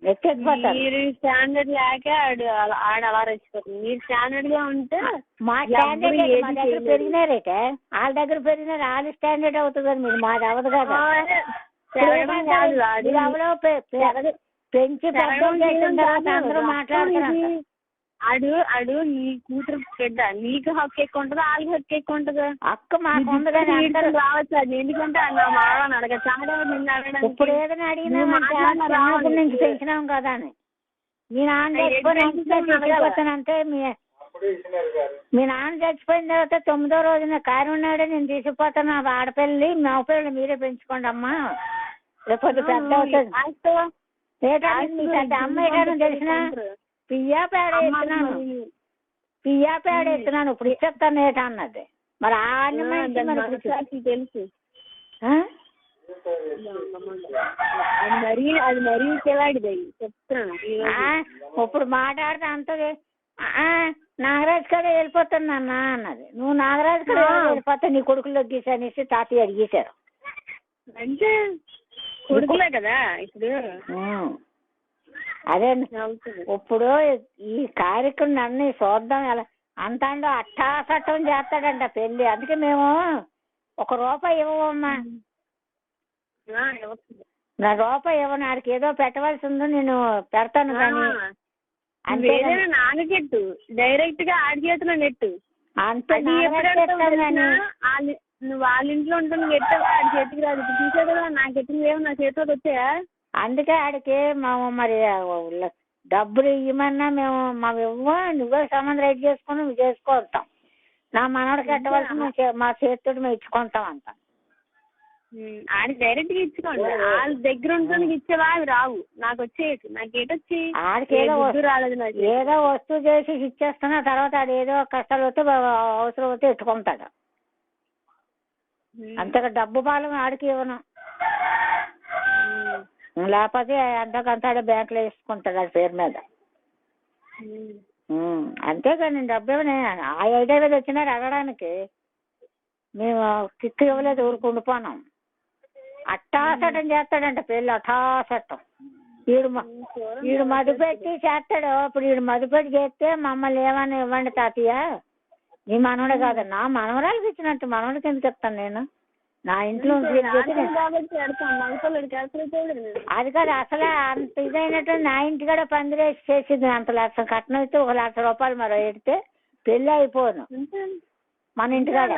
ఎక్కిపోతారు. మీరు స్టాండర్డ్ లేక ఆడ అలా రెచ్చిపోతుంది. మీరు స్టాండర్డ్ గా ఉంటే మా స్టాండర్డ్ మా దగ్గర పెరిగినారేటే, వాళ్ళ దగ్గర పెరిగినారు, వాళ్ళ స్టాండర్డ్ అవుతుంది కదా, మీరు మాది అవ్వదు కదా. ఎవరో పెంచి పెద్ద చేసిన తర్వాత అందరూ మాట్లాడుతున్నారు. అడు నీ కూతురు బిడ్డ, నీకు హక్కు ఎక్కువ ఉంటుందా వాళ్ళకి హక్కు ఎక్కువ ఉంటుందా? అక్క మాకు ఉంది కదా రావచ్చు. అది ఎందుకంటే నా మామని అడగ చాలా నిన్ను అడగడానికి. ఇప్పుడు ఏదైనా అడిగినా నుంచి పెంచినాం కదా అని. మీ నాన్న చచ్చిపోయినంటే మీ నాన్న చచ్చిపోయిన తర్వాత 9వ రోజున కార్యం నాడే నేను తీసుకుపోతాను, ఆ ఆడపిల్లి మగపిల్లలు మీరే పెంచుకోండి అమ్మా, లేకపోతే పెద్ద అవుతుంది. మీ పెద్ద అమ్మాయి తెలిసిన పియ్యా పేడ ఎత్తున్నాను ఇప్పుడు ఇచ్చేస్తాను ఏట అన్నది. మరి ఆ తెలుసు అది మరీ చెలాడిది చెప్తున్నాను. ఇప్పుడు మాట్లాడితే అంతది నాగరాజు కదా వెళ్ళిపోతాను నాన్న అన్నది. నువ్వు నాగరాజు కదా వెళ్ళిపోతా నీ కొడుకులు గీసా అనేసి తాతయ్య అడిగేశారు. అంటే కొడుకులే కదా ఇప్పుడు. అదే ఇప్పుడు ఈ కార్యక్రమం అన్ని చూద్దాం ఎలా అంతాండో అట్టాసట్టం చేస్తాడంట పెళ్లి. అందుకే మేము ₹1 ఇవ్వమ్మా, నా ₹1 ఇవ్వను, ఆడికి ఏదో పెట్టవలసి ఉందో నేను పెడతాను కానీ అంతే. నాగచెట్టు డైరెక్ట్ గా ఆడి చేతిలో నెట్టు అంతే. నువ్వు వాళ్ళ ఇంట్లో ఉంటుంది నెట్టు ఆడి చేతికి రాదు. ఇప్పుడు చూసే కదా నాకు ఎట్టినవేమో నా చేతిలోకి వచ్చాయా. అందుకే ఆడికి మేము మరి డబ్బులు ఇవ్వమన్నా మేము ఇవ్వ, నువ్వే సంబంధం రైట్ చేసుకుని నువ్వు చేసుకుంటాం. నా మనవడికి కట్టవలసి మా చేతితో మేము ఇచ్చుకుంటాం అంట. ఆడి డైరెక్ట్ గా ఇచ్చుకోండి. వాళ్ళ దగ్గర ఉంటుంది ఇచ్చేవా అవి రావు. నాకు వచ్చేయచ్చు, నాకు ఏటొచ్చి ఆడికి రాలేదు. ఏదో వస్తువు చేసి ఇచ్చేస్తున్నా తర్వాత ఆడు ఏదో కష్టాలు వస్తే అవసరం వస్తే ఎత్తుకుంటాడు. అంతగా డబ్బు పాలం ఆడికి ఇవ్వను, లేకపోతే అంతకంతా బ్యాంకులో వేసుకుంటాడు అది పేరు మీద. అంతేకాని డబ్బు ఇవ్వనే. ఆ ఐడియా మీద వచ్చినారు అడగడానికి. మేము కిక్కు ఇవ్వలేదు, ఊరికి ఉండిపోనాం. అట్టాసటం చేస్తాడంట పెళ్ళి, అట్టాసట్టం. వీడు మధుపెట్టి చేస్తాడు. ఇప్పుడు వీడు మధుపెట్టి చేస్తే మమ్మల్ని ఏమన్నా ఇవ్వండి తాతయ్య, నీ మనవడే కాదు నా మనవరాలకి ఇచ్చినట్టు మనవడికి ఎందుకు ఇస్తాను నేను, నా ఇంట్లో అది కాదు అసలు అంత ఇదైనట్టు. నా ఇంటికాడ పందిరేసి చేసింది అంత లక్ష కట్నం అయితే ₹1,00,000 మరో ఎడితే పెళ్ళి అయిపోను. మన ఇంటికాడ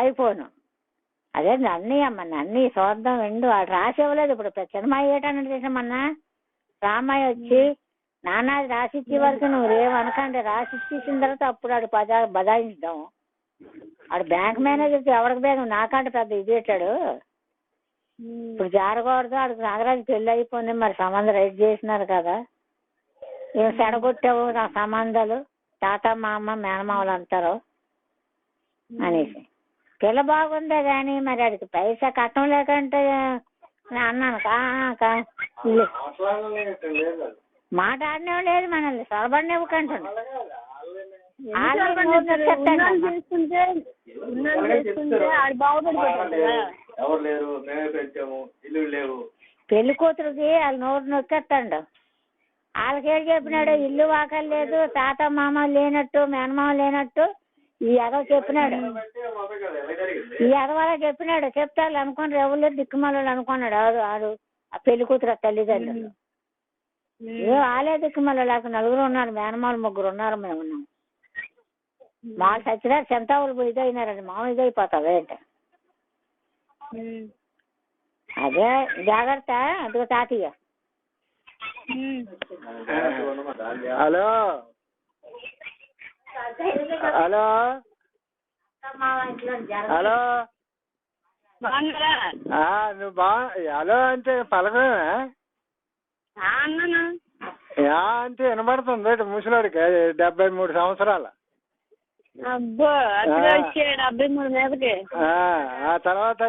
అయిపోను. అదే అన్నీ అమ్మ అన్నీ చూద్దాం ఎండు వాడు రాసి ఇవ్వలేదు. ఇప్పుడు చిన్నమాయి ఏటన్నట్టు చేసామన్నా రామాయి వచ్చి నాన్న అది రాసి ఇచ్చే వరకు నువ్వు రేమనకండి, రాసి ఇచ్చేసిన తర్వాత అప్పుడు ఆడు బదాయిద్దాం. ఆడు బ్యాంక్ మేనేజర్ ఎవరికి బ్యాంక్ నాకంటే పెద్ద ఇది పెట్టాడు. ఇప్పుడు జారకూడదు, ఆడికి నాగరాజు పెళ్లి అయిపోయింది, మరి సంబంధం రైట్ చేసినారు కదా, ఏం సెడగొట్టావు నా సంబంధాలు తాత మామ మేనమామలు అంటారు అనేసి. పిల్ల బాగుందే కానీ మరి ఆడికి పైసా కట్టం లేకంటే అన్నాను. మాట్లాడినే లేదు, మనల్ని సొరబడినే ఇవ్వకంటాడు. పెళ్లి కూతురుకి వాళ్ళు నోరు నొక్కేస్తాడు. వాళ్ళకేడు చెప్పినాడు ఇల్లు వాకలు లేదు, తాత మామ లేనట్టు మేనమామ లేనట్టు ఈ ఎదవ చెప్పినాడు. ఈ ఎదవలా చెప్పినాడు. చెప్తారు అనుకోండి, ఎవరు దిక్కుమాలు అనుకున్నాడు ఆడు ఆ పెళ్లి కూతురు తల్లిదండ్రులు. ఏ వాళ్ళే దిక్కుమాల లేక 4 ఉన్నారు, మేనమాలు 3 ఉన్నారు, మేము ఉన్నాం. మాకు చచ్చినా చెంతావులు ఇదైనారండి, మామ ఇదైపోతావు ఏంటి. అదే జాగ్రత్త. అందుకో తాతయ్య. హలో హలో హలో నువ్వు హలో అంటే పలకమేనా అంటే వినబడుతుంది ముసలాడికి 73 సంవత్సరాలు. అబ్బో 73 మీదకి. ఆ తర్వాత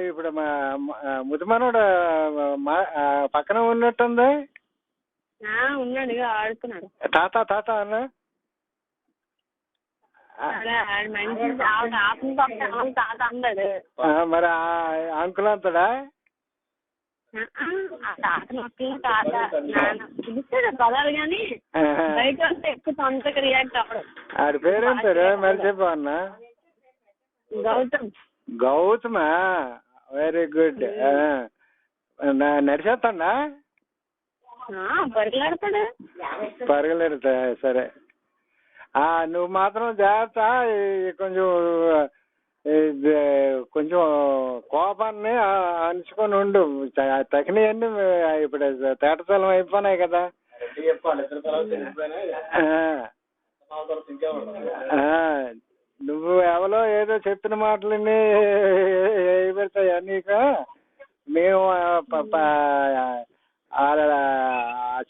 ఇప్పుడు ముదిమనుడు పక్కన ఉన్నట్టుంది. ఉన్నాడు ఆడుతున్నాడు. తాత తాత అన్న మరి అంకుల్ అంతడా? ఆ తాత మొక్కలు తాత నాన్న పిలుస్తాడు పదాలు కానీ బయట వస్తే ఎక్కువ తొందరగా రియాక్ట్ అవ్వడం. ఆడి పేరేం పేరు మర్చిపో అన్న? గౌతమ్. గౌతమా? Very good. నడిచేస్తాడా? పరిగెడతాడు. పరిగెడతా? సరే. నువ్వు మాత్రం జాగ్రత్త. కొంచెం కొంచెం కోపాన్ని అణుచుకొని ఉండు. తగినవన్నీ ఇప్పుడు తేటతలం అయిపోయినాయి కదా. నువ్వు ఎవరో ఏదో చెప్పిన మాటలని పెడతాయా నీకు? మేము ఆ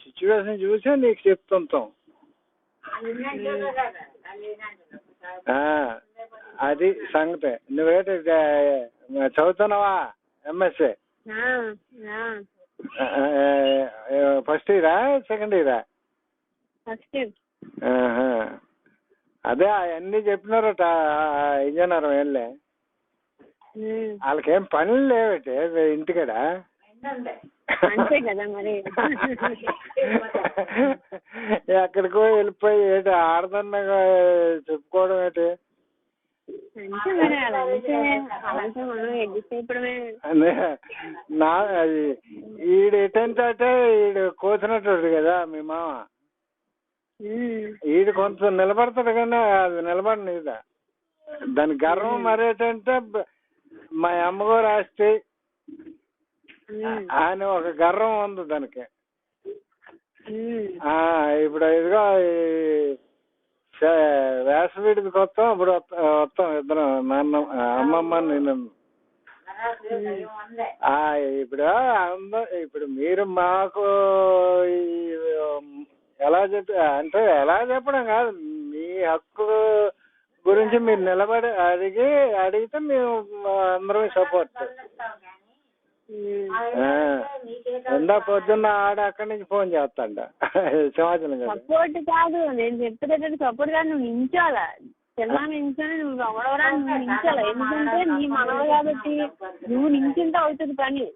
సిచ్యువేషన్ చూసి నీకు చెప్తుంటాం. అది సంగతి. నువ్వేంటి చదువుతున్నావా? ఎంఎస్సీ ఫస్ట్ ఇయరా సెకండ్ ఇయరా? First year. అదే అవన్నీ చెప్పినారట ఇంజనీరం వెళ్ళే. వాళ్ళకేం పనులు లేవటే ఇంటికాడ. అంతే కదా మరి. ఎక్కడికో వెళ్ళిపోయి ఏంటి ఆడదన్నగా చెప్పుకోవడం ఏంటి? ఈడు ఎటంటే ఈడు కోసినట్టు కదా మీ మామ. ఈడు కొంచెం నిలబడతాడు కానీ అది నిలబడి ఇదా. దాని గర్వం మరేటంటే మా అమ్మగారు ఆస్తి అని ఒక గర్వం ఉంది దానికి. ఇప్పుడు ఇదిగో వేసవిడికి వస్తాం. ఇప్పుడు వస్తాం ఇద్దరం, నాన్న అమ్మమ్మ నేను. ఇప్పుడు మీరు మాకు ఎలా చెప్పడం కాదు, మీ హక్కు గురించి మీరు నిలబడి అడిగితే మేము అందరం సపోర్ట్. ఎందా పొద్దున్న ఆడ అక్కడి నుంచి ఫోన్ చేస్తాండ సమాచారం. సపోర్ట్ కాదు నేను చెప్పేటట్టు, సపోర్ట్ కాదు. నువ్వు నించోలా, తెల్లా నించొని నువ్వు ఎవడవరా నువ్వు నించోలా. ఎందుకంటే నీ మనవ కాబట్టి నువ్వు నించుంటే అవుతుంది పని.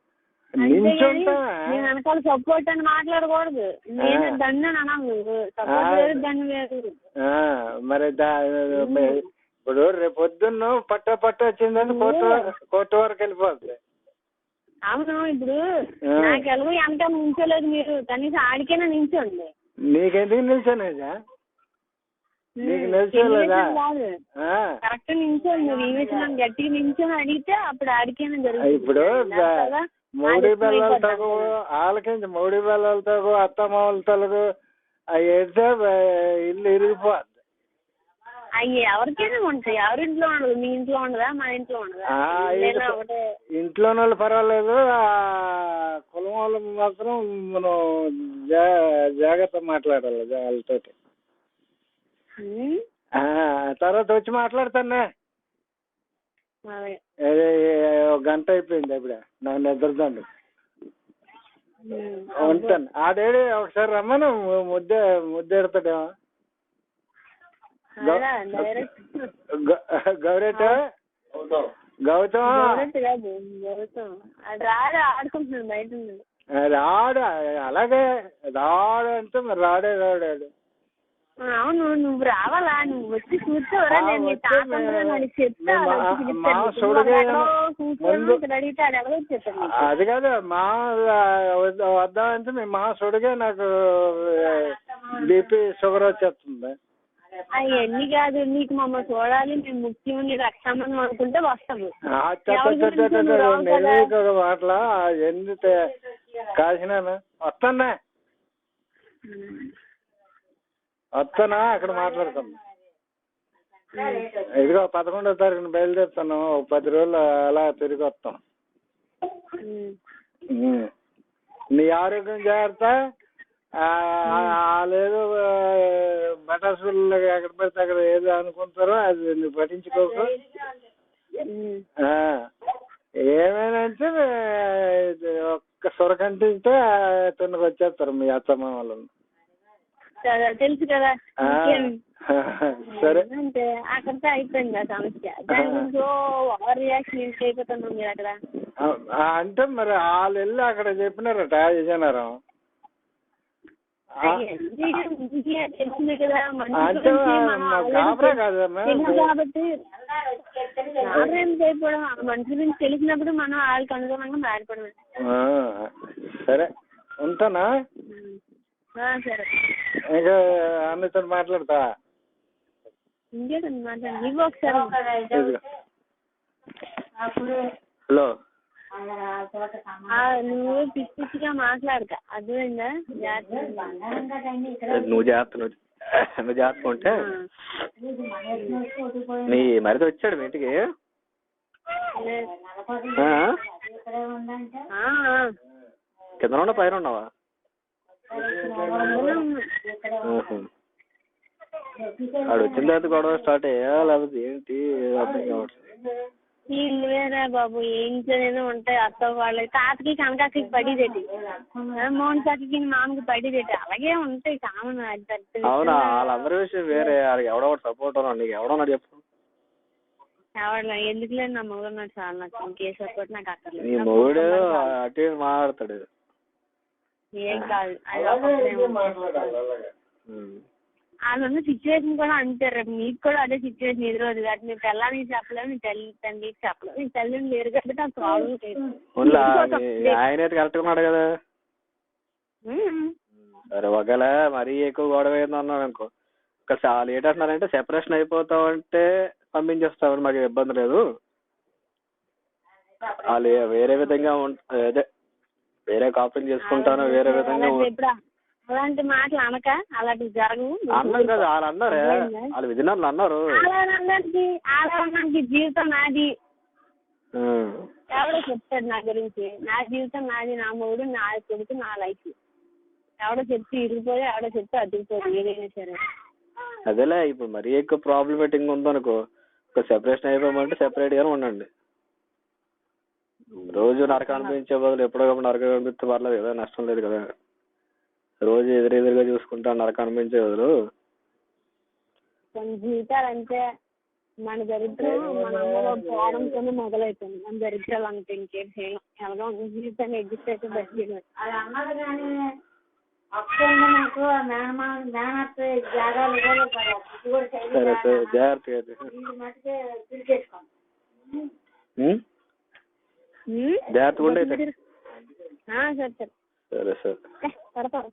అంతేగాని నేను వెనకాల సపోర్ట్ అని మాట్లాడకూడదు. నేను దండు అని అన్నాను. నువ్వు సపోర్ట్ లేదు, దండు లేదు. మరి ఇప్పుడు రేపు పొద్దున్న పట్ట వచ్చిందని కోర్టు వరకు వెళ్ళిపోద్ది. అవును, ఇప్పుడు నాకు ఎలాగో వెనకాల నించోలేదు. మీరు కనీసం ఆడికైనా నించోండి. నీకెందుకు నిల్చోనేదా? కరెక్ట్ నించోండి. నువ్వు ఈ విషయం గట్టిగా నించొని అడిగితే అప్పుడు ఆడికైనా జరుగుతుంది. ఇప్పుడు మౌడి బెల్లలతో ఆలకించి మౌడి బెల్లలతో అత్తమామలతో అవి వేస్తే ఇల్లు ఇరిగిపోద్ది. అయ్యి ఎవరికైనా ఉంటాయి. ఎవరింట్లో ఉండదు. మీ ఇంట్లో ఉండదా? మా ఇంట్లో ఉండదా? ఇంట్లో వాళ్ళు పర్వాలేదు. కులం వాళ్ళు మాత్రం మనం జాగ్రత్త మాట్లాడాలి వాళ్ళతో. తర్వాత వచ్చి మాట్లాడతానే. ఒక గంట అయిపోయింది. అప్పుడే నాకు నిద్రదండి. ఉంటాను. ఆడేడి ఒకసారి రమ్మను. ముద్దెడతాడేమో. గౌరెట గౌతమ్ ఆడుకుంటున్నాడు బయట. రాడు అలాగే రాడు అంటే మరి రాడాడు. అవును, నువ్వు రావాలా? నువ్వు వచ్చి కూర్చోవరా? నేను అది కాదు మా వద్దామంటే మీ మా సుడిగా నాకు బీపీ షుగర్ వచ్చేస్తుంది. అవన్నీ కాదు. నీకు మమ్మల్ని చూడాలి, మేము ముఖ్యం, నీకు రక్షాబంధం అనుకుంటే వస్తాము. మాటలా ఎందుకు కాసినా వస్తానా అక్కడ మాట్లాడతాం. ఇదిగో 11వ తారీఖున బయలుదేరుతాను. 10 రోజులు అలా తిరిగి వస్తాం. నీ ఆరోగ్యం జాగ్రత్త. లేదు బటాసులు ఎక్కడ పెడితే అక్కడ ఏదో అనుకుంటారో అది నువ్వు పట్టించుకోకు. ఏమైనా అంటే ఒక్క సొరకంటే తిన్నకు వచ్చేస్తారు మీ అత్తమ్మ వాళ్ళని. తెలుసు కదా. సరే అంటే అక్కడితో అయిపోయింది ఆ సమస్య. దాని గురించి ఓవర్ రియాక్షన్ ఏంటి అయిపోతున్నాం మీరు అక్కడ. అంటే మరి వాళ్ళు వెళ్ళి అక్కడ చెప్పినారట విజయనగరం. తెలిసింది కదా అంటే గాబరా కాదమ్మా. కాబట్టి అయిపోవడం మనిషి గురించి తెలిసినప్పుడు మనం వాళ్ళకి అనుగుణంగా మారిపోవడం. సరే ఉంటానా. సరే ఇంకా అన్నతో మాట్లాడతా. ఇంకేంటి మాట్లాడండి ఇవ్వ ఒకసారి. హలో, నువ్వు పిచ్చి పిచ్చిగా మాట్లాడక అర్థమైందా? నువ్వు జాగ్రత్త ఉంటే. నీ మరిది వచ్చాడు మీ ఇంటికి? కింద ఉన్నా పైన ఉన్నావా? ఆడు వచ్చిన తర్వాత గొడవ స్టార్ట్ అయ్యా లేకపోతే ఏంటి అర్థం కావట్లేదు. వీళ్ళు వేరే బాబు ఏంటో ఉంటాయి. అత్త వాళ్ళకి తాతకి కనకాకి పడిదేటి, మోహన్ తాతకి మామకి పడిదేటి, అలాగే ఉంటాయి కామన్. అవునా? వాళ్ళందరి విషయం వేరే. ఎవడో సపోర్ట్ ఉన్నా నీకు ఎవడన్నా చెప్పు. ఎవడ ఎందుకు లేదు, నా మొగుడు నాకు చాలా నాకు ఇంకే సపోర్ట్ నాకు అక్కర్లేదు. నీ మొగుడు అటు మాట్లాడతాడు. ఏం కాదు, వాళ్ళున్న సిచ్యువేషన్ కూడా అంతే. రేపు నీకు కూడా అదే సిచ్యువేషన్ ఎదురవుతుంది కాబట్టి నీ పిల్లలకి చెప్పలేవు, నీ తండ్రికి చెప్పలేవు, నీ తల్లిని లేరు కాబట్టి ఆ ప్రాబ్లం లేదు. ఆయన అయితే కరెక్ట్ ఉన్నాడు కదా. సరే, ఒకవేళ మరీ ఎక్కువ గొడవ అయింది అన్నాడు అనుకో, చాలా ఏంటంటున్నారంటే సెపరేషన్ అయిపోతావు అంటే పంపించేస్తామని మాకు ఇబ్బంది లేదు. వాళ్ళు వేరే విధంగా అదే వేరే కాపురం చేసుకుంటాను వేరే విధంగా అలాంటి మాటలు అనక అలాంటివి జరగవు. అన్నం కదా వాళ్ళు అన్నారే, వాళ్ళు విజయనగరంలో అన్నారు. అలాంటి జీవితం నాది ఎవడో చెప్తాడు నా గురించి. నా జీవితం నాది, నా మూడు నా కొడుకు, నా లైఫ్. ఎవడో చెప్తే ఇరిగిపోయి, ఎవడో చెప్తే అతికిపోయి ఏదైనా సరే. అదేలే, ఇప్పుడు మరీ ఎక్కువ ప్రాబ్లమేటింగ్ ఉందనుకో, ఒక సెపరేషన్ అయిపోమంటే సెపరేట్ గానే ఉండండి. రోజు నరకం అనిపించే బదులు ఎప్పుడోకప్పుడు నరకం అనిపిస్తే పర్లేదు కదా, నష్టం లేదు కదా. రోజు ఎదురెదురుగా చూసుకుంటా నరకం అనిపించే బదులు. కొన్ని జీవితాలు అంటే మన దరిద్రం మన అమ్మలో పోవడంతోనే మొదలవుతుంది. మన దరిద్రాలు అంటే ఇంకేం చేయం. ఎలాగో జీవితాన్ని అడ్జస్ట్ అయితే బతికేయడం. అది అన్నది కానీ అప్పుడు నాకు మేనత్త జాగాలు జాగ్రత్తగా ఉండే. సరే సరే సరే. పడతారు.